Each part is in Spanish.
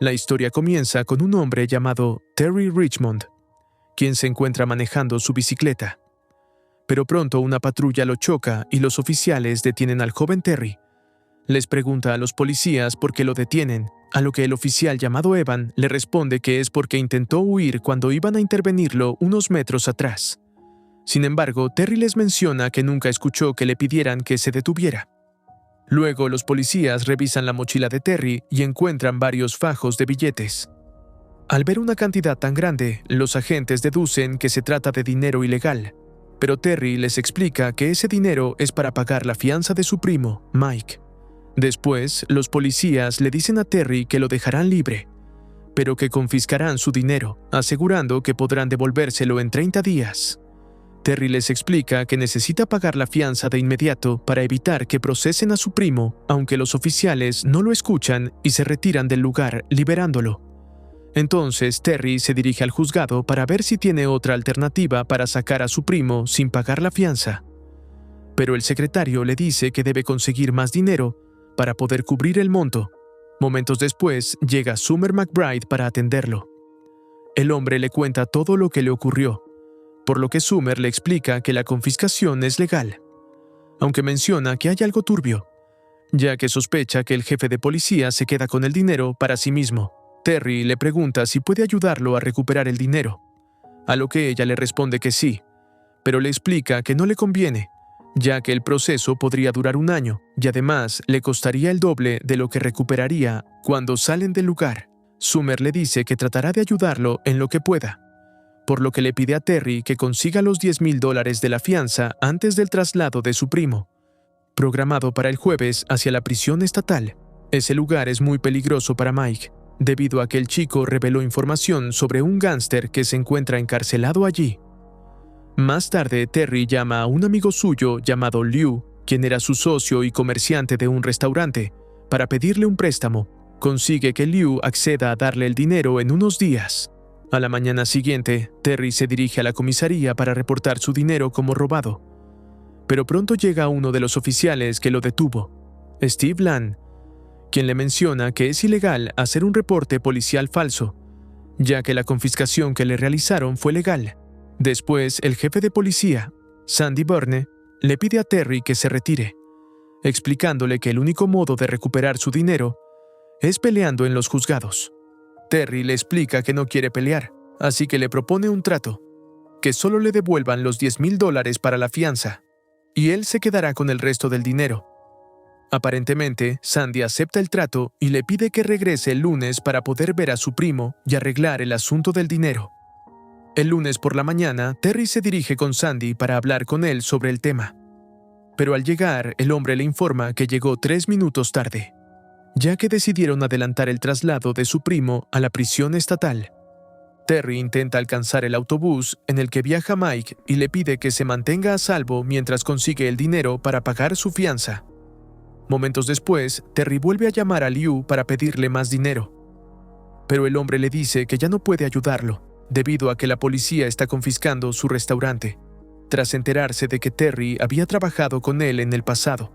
La historia comienza con un hombre llamado Terry Richmond, quien se encuentra manejando su bicicleta. Pero pronto una patrulla lo choca y los oficiales detienen al joven Terry. Les pregunta a los policías por qué lo detienen, a lo que el oficial llamado Evan le responde que es porque intentó huir cuando iban a intervenirlo unos metros atrás. Sin embargo, Terry les menciona que nunca escuchó que le pidieran que se detuviera. Luego, los policías revisan la mochila de Terry y encuentran varios fajos de billetes. Al ver una cantidad tan grande, los agentes deducen que se trata de dinero ilegal, pero Terry les explica que ese dinero es para pagar la fianza de su primo, Mike. Después, los policías le dicen a Terry que lo dejarán libre, pero que confiscarán su dinero, asegurando que podrán devolvérselo en 30 días. Terry les explica que necesita pagar la fianza de inmediato para evitar que procesen a su primo, aunque los oficiales no lo escuchan y se retiran del lugar, liberándolo. Entonces, Terry se dirige al juzgado para ver si tiene otra alternativa para sacar a su primo sin pagar la fianza. Pero el secretario le dice que debe conseguir más dinero para poder cubrir el monto. Momentos después, llega Summer McBride para atenderlo. El hombre le cuenta todo lo que le ocurrió, por lo que Summer le explica que la confiscación es legal, aunque menciona que hay algo turbio, ya que sospecha que el jefe de policía se queda con el dinero para sí mismo. Terry le pregunta si puede ayudarlo a recuperar el dinero, a lo que ella le responde que sí, pero le explica que no le conviene, ya que el proceso podría durar 1 año y además le costaría el doble de lo que recuperaría cuando salen del lugar. Summer le dice que tratará de ayudarlo en lo que pueda, por lo que le pide a Terry que consiga los $10,000 de la fianza antes del traslado de su primo, programado para el jueves hacia la prisión estatal. Ese lugar es muy peligroso para Mike, debido a que el chico reveló información sobre un gángster que se encuentra encarcelado allí. Más tarde, Terry llama a un amigo suyo llamado Liu, quien era su socio y comerciante de un restaurante, para pedirle un préstamo. Consigue que Liu acceda a darle el dinero en unos días. A la mañana siguiente, Terry se dirige a la comisaría para reportar su dinero como robado. Pero pronto llega uno de los oficiales que lo detuvo, Steve Land, quien le menciona que es ilegal hacer un reporte policial falso, ya que la confiscación que le realizaron fue legal. Después, el jefe de policía, Sandy Byrne, le pide a Terry que se retire, explicándole que el único modo de recuperar su dinero es peleando en los juzgados. Terry le explica que no quiere pelear, así que le propone un trato, que solo le devuelvan los $10,000 para la fianza, y él se quedará con el resto del dinero. Aparentemente, Sandy acepta el trato y le pide que regrese el lunes para poder ver a su primo y arreglar el asunto del dinero. El lunes por la mañana, Terry se dirige con Sandy para hablar con él sobre el tema. Pero al llegar, el hombre le informa que llegó 3 minutos tarde, ya que decidieron adelantar el traslado de su primo a la prisión estatal. Terry intenta alcanzar el autobús en el que viaja Mike y le pide que se mantenga a salvo mientras consigue el dinero para pagar su fianza. Momentos después, Terry vuelve a llamar a Liu para pedirle más dinero, pero el hombre le dice que ya no puede ayudarlo, debido a que la policía está confiscando su restaurante, tras enterarse de que Terry había trabajado con él en el pasado.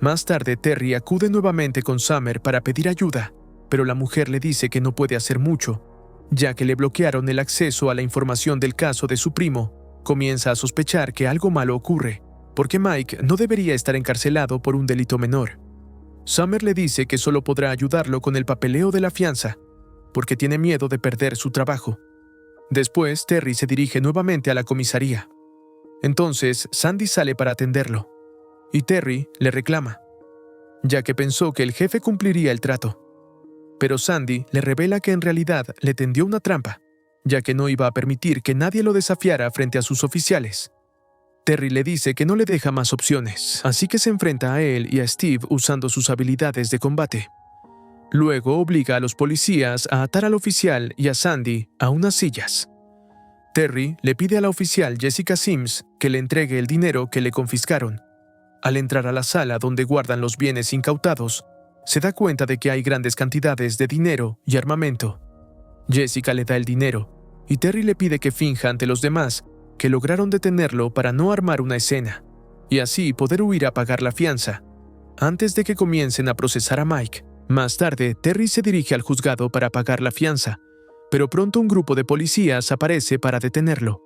Más tarde, Terry acude nuevamente con Summer para pedir ayuda, pero la mujer le dice que no puede hacer mucho, ya que le bloquearon el acceso a la información del caso de su primo. Comienza a sospechar que algo malo ocurre, porque Mike no debería estar encarcelado por un delito menor. Summer le dice que solo podrá ayudarlo con el papeleo de la fianza, porque tiene miedo de perder su trabajo. Después, Terry se dirige nuevamente a la comisaría. Entonces, Sandy sale para atenderlo, y Terry le reclama, ya que pensó que el jefe cumpliría el trato. Pero Sandy le revela que en realidad le tendió una trampa, ya que no iba a permitir que nadie lo desafiara frente a sus oficiales. Terry le dice que no le deja más opciones, así que se enfrenta a él y a Steve usando sus habilidades de combate. Luego obliga a los policías a atar al oficial y a Sandy a unas sillas. Terry le pide a la oficial Jessica Sims que le entregue el dinero que le confiscaron. Al entrar a la sala donde guardan los bienes incautados, se da cuenta de que hay grandes cantidades de dinero y armamento. Jessica le da el dinero, y Terry le pide que finja ante los demás que lograron detenerlo para no armar una escena, y así poder huir a pagar la fianza, antes de que comiencen a procesar a Mike. Más tarde, Terry se dirige al juzgado para pagar la fianza, pero pronto un grupo de policías aparece para detenerlo.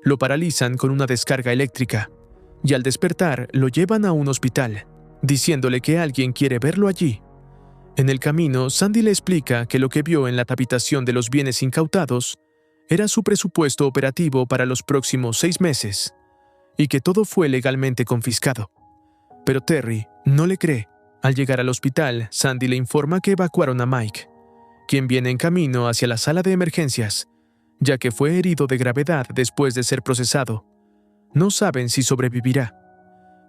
Lo paralizan con una descarga eléctrica, y al despertar lo llevan a un hospital, diciéndole que alguien quiere verlo allí. En el camino, Sandy le explica que lo que vio en la habitación de los bienes incautados era su presupuesto operativo para los próximos 6 meses, y que todo fue legalmente confiscado. Pero Terry no le cree. Al llegar al hospital, Sandy le informa que evacuaron a Mike, quien viene en camino hacia la sala de emergencias, ya que fue herido de gravedad después de ser procesado. No saben si sobrevivirá.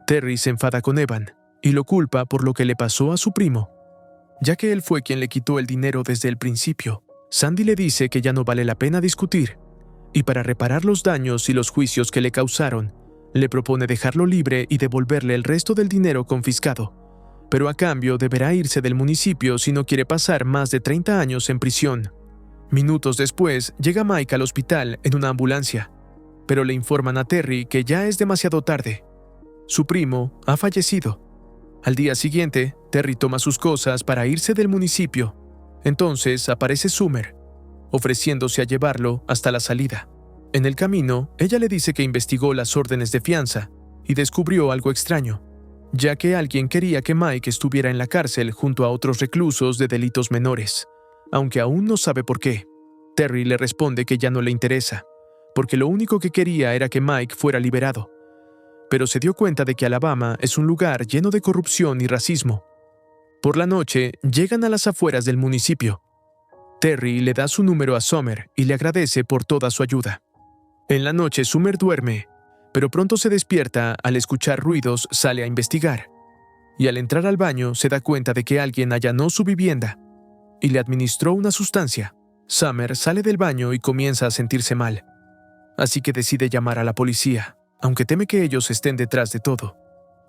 Terry se enfada con Evan y lo culpa por lo que le pasó a su primo. Ya que él fue quien le quitó el dinero desde el principio, Sandy le dice que ya no vale la pena discutir, y para reparar los daños y los juicios que le causaron, le propone dejarlo libre y devolverle el resto del dinero confiscado, pero a cambio deberá irse del municipio si no quiere pasar más de 30 años en prisión. Minutos después, llega Mike al hospital en una ambulancia, pero le informan a Terry que ya es demasiado tarde. Su primo ha fallecido. Al día siguiente, Terry toma sus cosas para irse del municipio. Entonces aparece Summer, ofreciéndose a llevarlo hasta la salida. En el camino, ella le dice que investigó las órdenes de fianza y descubrió algo extraño, ya que alguien quería que Mike estuviera en la cárcel junto a otros reclusos de delitos menores, aunque aún no sabe por qué. Terry le responde que ya no le interesa, porque lo único que quería era que Mike fuera liberado. Pero se dio cuenta de que Alabama es un lugar lleno de corrupción y racismo. Por la noche, llegan a las afueras del municipio. Terry le da su número a Summer y le agradece por toda su ayuda. En la noche, Summer duerme, pero pronto se despierta al escuchar ruidos, sale a investigar. Y al entrar al baño, se da cuenta de que alguien allanó su vivienda y le administró una sustancia. Summer sale del baño y comienza a sentirse mal. Así que decide llamar a la policía, aunque teme que ellos estén detrás de todo.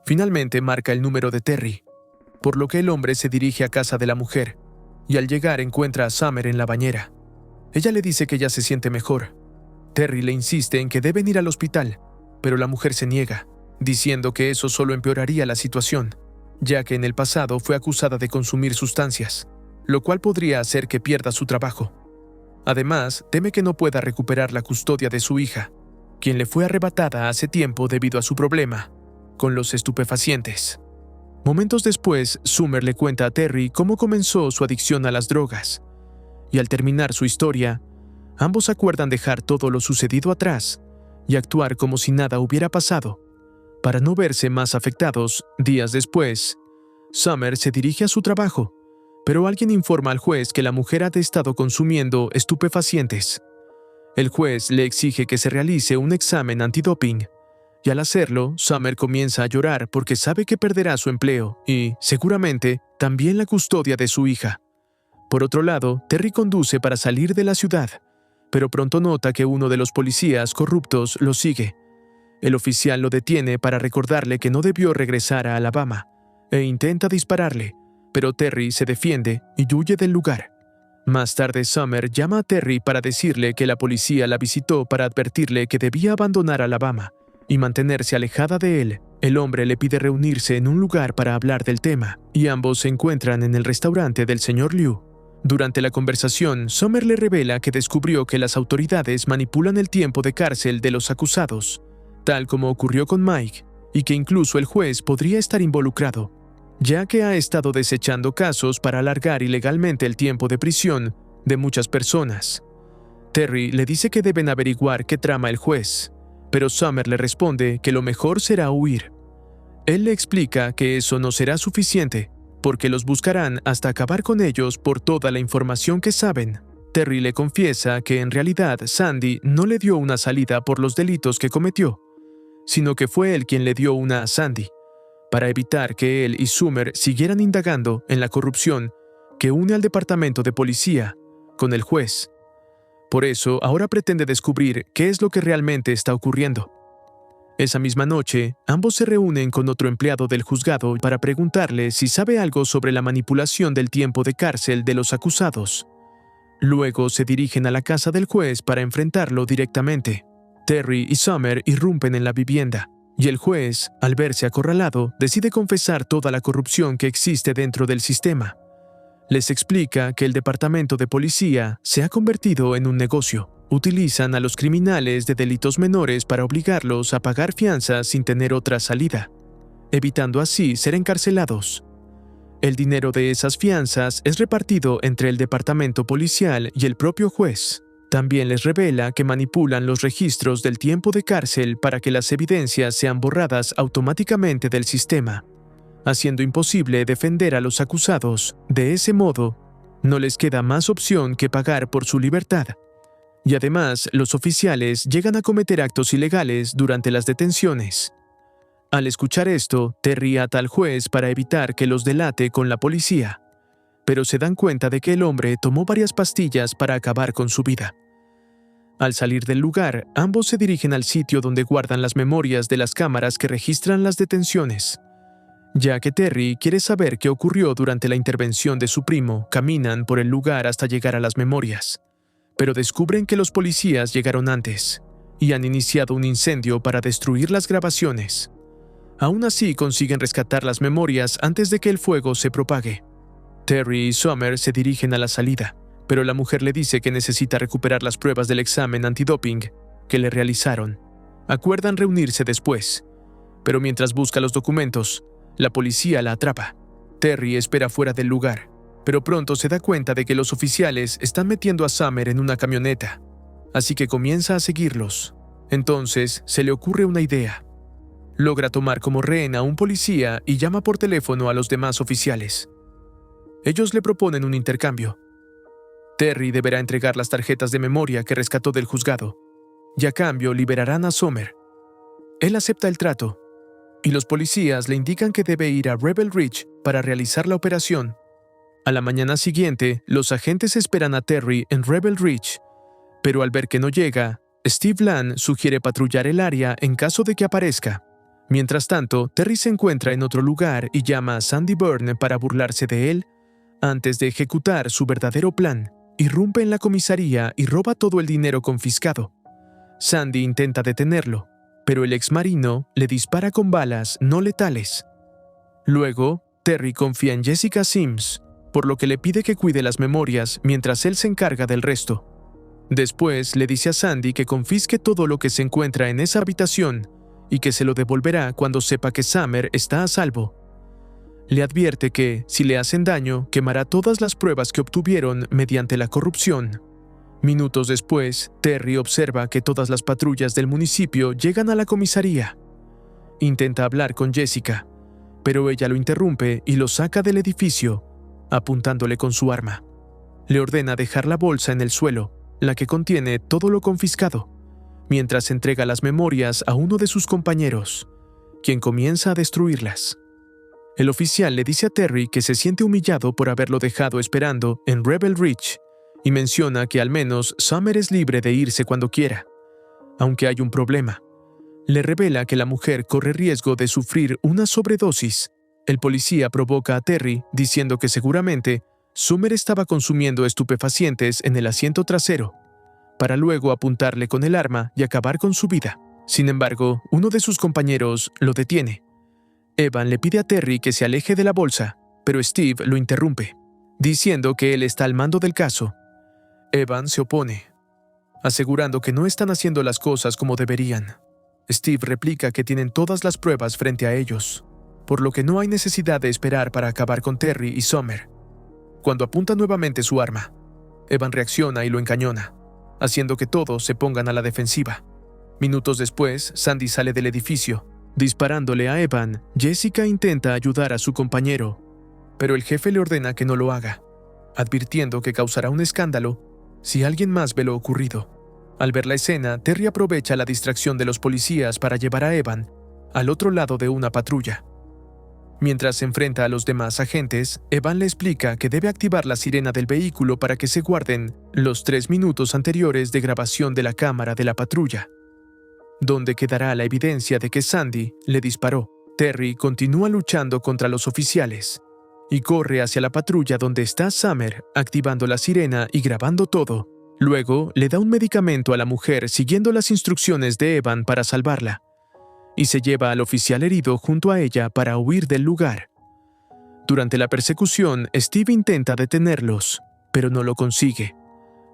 Finalmente marca el número de Terry, por lo que el hombre se dirige a casa de la mujer, y al llegar encuentra a Summer en la bañera. Ella le dice que ya se siente mejor. Terry le insiste en que deben ir al hospital, pero la mujer se niega, diciendo que eso solo empeoraría la situación, ya que en el pasado fue acusada de consumir sustancias, lo cual podría hacer que pierda su trabajo. Además, teme que no pueda recuperar la custodia de su hija, quien le fue arrebatada hace tiempo debido a su problema con los estupefacientes. Momentos después, Summer le cuenta a Terry cómo comenzó su adicción a las drogas, y al terminar su historia, ambos acuerdan dejar todo lo sucedido atrás y actuar como si nada hubiera pasado, para no verse más afectados. Días después, Summer se dirige a su trabajo, pero alguien informa al juez que la mujer ha estado consumiendo estupefacientes. El juez le exige que se realice un examen antidoping, y al hacerlo, Summer comienza a llorar porque sabe que perderá su empleo y, seguramente, también la custodia de su hija. Por otro lado, Terry conduce para salir de la ciudad, pero pronto nota que uno de los policías corruptos lo sigue. El oficial lo detiene para recordarle que no debió regresar a Alabama, e intenta dispararle, pero Terry se defiende y huye del lugar. Más tarde, Summer llama a Terry para decirle que la policía la visitó para advertirle que debía abandonar Alabama y mantenerse alejada de él. El hombre le pide reunirse en un lugar para hablar del tema, y ambos se encuentran en el restaurante del señor Liu. Durante la conversación, Summer le revela que descubrió que las autoridades manipulan el tiempo de cárcel de los acusados, tal como ocurrió con Mike, y que incluso el juez podría estar involucrado, ya que ha estado desechando casos para alargar ilegalmente el tiempo de prisión de muchas personas. Terry le dice que deben averiguar qué trama el juez, pero Summer le responde que lo mejor será huir. Él le explica que eso no será suficiente, porque los buscarán hasta acabar con ellos por toda la información que saben. Terry le confiesa que en realidad Sandy no le dio una salida por los delitos que cometió, sino que fue él quien le dio una a Sandy, para evitar que él y Summer siguieran indagando en la corrupción que une al departamento de policía con el juez. Por eso, ahora pretende descubrir qué es lo que realmente está ocurriendo. Esa misma noche, ambos se reúnen con otro empleado del juzgado para preguntarle si sabe algo sobre la manipulación del tiempo de cárcel de los acusados. Luego se dirigen a la casa del juez para enfrentarlo directamente. Terry y Summer irrumpen en la vivienda, y el juez, al verse acorralado, decide confesar toda la corrupción que existe dentro del sistema. Les explica que el departamento de policía se ha convertido en un negocio. Utilizan a los criminales de delitos menores para obligarlos a pagar fianzas sin tener otra salida, evitando así ser encarcelados. El dinero de esas fianzas es repartido entre el departamento policial y el propio juez. También les revela que manipulan los registros del tiempo de cárcel para que las evidencias sean borradas automáticamente del sistema, haciendo imposible defender a los acusados. De ese modo, no les queda más opción que pagar por su libertad. Y además, los oficiales llegan a cometer actos ilegales durante las detenciones. Al escuchar esto, Terry ata al juez para evitar que los delate con la policía, pero se dan cuenta de que el hombre tomó varias pastillas para acabar con su vida. Al salir del lugar, ambos se dirigen al sitio donde guardan las memorias de las cámaras que registran las detenciones. Ya que Terry quiere saber qué ocurrió durante la intervención de su primo, caminan por el lugar hasta llegar a las memorias, pero descubren que los policías llegaron antes y han iniciado un incendio para destruir las grabaciones. Aún así consiguen rescatar las memorias antes de que el fuego se propague. Terry y Summer se dirigen a la salida, pero la mujer le dice que necesita recuperar las pruebas del examen antidoping que le realizaron. Acuerdan reunirse después, pero mientras busca los documentos, la policía la atrapa. Terry espera fuera del lugar, pero pronto se da cuenta de que los oficiales están metiendo a Summer en una camioneta, así que comienza a seguirlos. Entonces se le ocurre una idea. Logra tomar como rehén a un policía y llama por teléfono a los demás oficiales. Ellos le proponen un intercambio. Terry deberá entregar las tarjetas de memoria que rescató del juzgado, y a cambio liberarán a Summer. Él acepta el trato, y los policías le indican que debe ir a Rebel Ridge para realizar la operación. A la mañana siguiente, los agentes esperan a Terry en Rebel Ridge, pero al ver que no llega, Steve Land sugiere patrullar el área en caso de que aparezca. Mientras tanto, Terry se encuentra en otro lugar y llama a Sandy Byrne para burlarse de él antes de ejecutar su verdadero plan. Irrumpe en la comisaría y roba todo el dinero confiscado. Sandy intenta detenerlo, pero el exmarino le dispara con balas no letales. Luego, Terry confía en Jessica Sims, por lo que le pide que cuide las memorias mientras él se encarga del resto. Después le dice a Sandy que confisque todo lo que se encuentra en esa habitación y que se lo devolverá cuando sepa que Summer está a salvo. Le advierte que, si le hacen daño, quemará todas las pruebas que obtuvieron mediante la corrupción. Minutos después, Terry observa que todas las patrullas del municipio llegan a la comisaría. Intenta hablar con Jessica, pero ella lo interrumpe y lo saca del edificio, apuntándole con su arma. Le ordena dejar la bolsa en el suelo, la que contiene todo lo confiscado, mientras entrega las memorias a uno de sus compañeros, quien comienza a destruirlas. El oficial le dice a Terry que se siente humillado por haberlo dejado esperando en Rebel Ridge y menciona que al menos Summer es libre de irse cuando quiera, aunque hay un problema. Le revela que la mujer corre riesgo de sufrir una sobredosis. El policía provoca a Terry diciendo que seguramente Summer estaba consumiendo estupefacientes en el asiento trasero, para luego apuntarle con el arma y acabar con su vida. Sin embargo, uno de sus compañeros lo detiene. Evan le pide a Terry que se aleje de la bolsa, pero Steve lo interrumpe, diciendo que él está al mando del caso. Evan se opone, asegurando que no están haciendo las cosas como deberían. Steve replica que tienen todas las pruebas frente a ellos, por lo que no hay necesidad de esperar para acabar con Terry y Summer. Cuando apunta nuevamente su arma, Evan reacciona y lo encañona, haciendo que todos se pongan a la defensiva. Minutos después, Sandy sale del edificio. Disparándole a Evan, Jessica intenta ayudar a su compañero, pero el jefe le ordena que no lo haga, advirtiendo que causará un escándalo si alguien más ve lo ocurrido. Al ver la escena, Terry aprovecha la distracción de los policías para llevar a Evan al otro lado de una patrulla. Mientras se enfrenta a los demás agentes, Evan le explica que debe activar la sirena del vehículo para que se guarden los 3 minutos anteriores de grabación de la cámara de la patrulla, donde quedará la evidencia de que Sandy le disparó. Terry continúa luchando contra los oficiales y corre hacia la patrulla donde está Summer, activando la sirena y grabando todo. Luego le da un medicamento a la mujer siguiendo las instrucciones de Evan para salvarla, y se lleva al oficial herido junto a ella para huir del lugar. Durante la persecución, Steve intenta detenerlos, pero no lo consigue.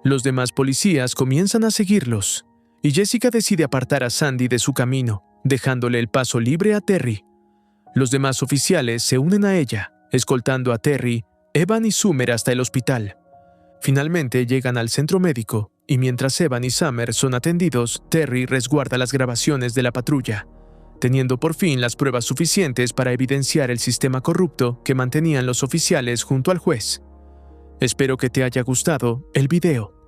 Los demás policías comienzan a seguirlos, y Jessica decide apartar a Sandy de su camino, dejándole el paso libre a Terry. Los demás oficiales se unen a ella, escoltando a Terry, Evan y Summer hasta el hospital. Finalmente llegan al centro médico, y mientras Evan y Summer son atendidos, Terry resguarda las grabaciones de la patrulla, teniendo por fin las pruebas suficientes para evidenciar el sistema corrupto que mantenían los oficiales junto al juez. Espero que te haya gustado el video.